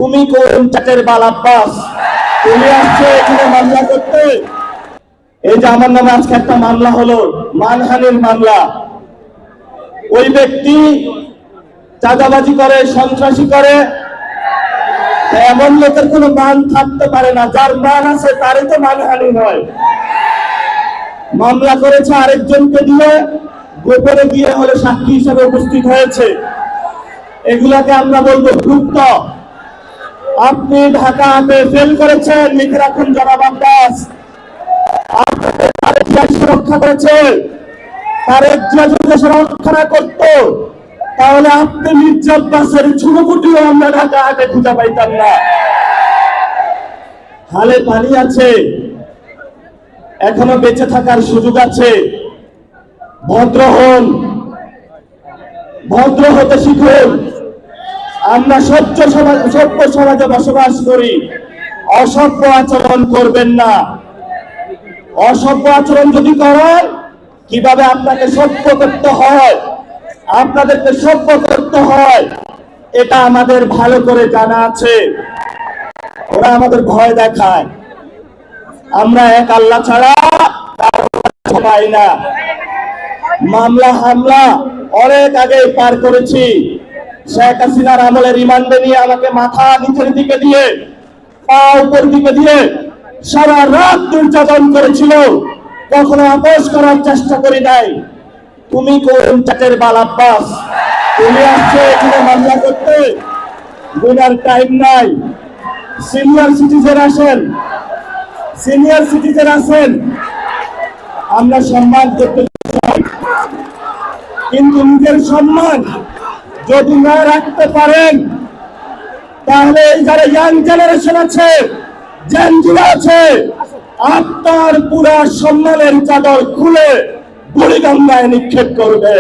তুমি কোন চাটের বাল আব্বাস? তুমি আসছো এখানে মামলা করতে। এই যে আমার নামে আজকে একটা মামলা হলো, মানহানির মামলা। ওই ব্যক্তি চাঁদাবাজি করে, সন্ত্রাসী করে। এমন লোকের কোনো মান থাকতে পারে না, যার মান আছে তারই তো মানহানি হয়। মামলা করেছে আরেকজনকে দিয়ে, গোপনে গিয়ে হলে সাক্ষী হিসেবে উপস্থিত হয়েছে। এগুলাকে আমরা বলবো গুপ্ত। আপনি ঢাকাতে ফেল করেছেন, লিখে রাখুন জনাব আব্বাস। রক্ষা করেছে, তারেক জিয়া যদি রক্ষা না করতো তাহলে আপনি মির্জা আব্বাসের ছুটোপুটিও আমরা ঢাকা হাটে খুঁজে পাইতাম না। হালে পানি আছে, এখনো বেঁচে থাকার সুযোগ আছে। ভদ্র হন, ভদ্র হতে শিখুন। আমরা সভ্য সমাজে বসবাস করি, অসভ্য আচরণ করবেন না। অসভ্য আচরণ যদি করেন, কিভাবে আপনাকে সভ্য করতে হয়, আপনাদেরকে সভ্য করতে হয়, এটা আমাদের ভালো করে জানা আছে। ওরা আমাদের ভয় দেখায়, আমরা এক আল্লাহ ছাড়া পাই না। মামলা হামলা অনেক আগে পার করেছি। শেখ হাসিনার আমলে রিমান্ডে নিয়ে আমাকে মাথা নিচের দিকে দিয়ে, পা উপর দিকে দিয়ে সারা রাত নির্যাতন করেছিল, কখনো আপোষ করার চেষ্টা করি নাই। তুমি কোন চাটের বাল আব্বাস? তুমি আসছো এখানে মামলা করতে, গুনার টাইম নাই। সিনিয়র সিটিজেন আসেন, সিনিয়র সিটিজেন আসেন, আমরা সম্মান করতে চাই। কিন্তু নিজের সম্মান যদি না রাখতে পারেন, তাহলে এই যারা ইয়াং জেনারেশন আছে, জেনজিরা আছে, আপনার পুরা সম্মানের চাদর খুলে বুড়িগঙ্গায় নিক্ষেপ করবে।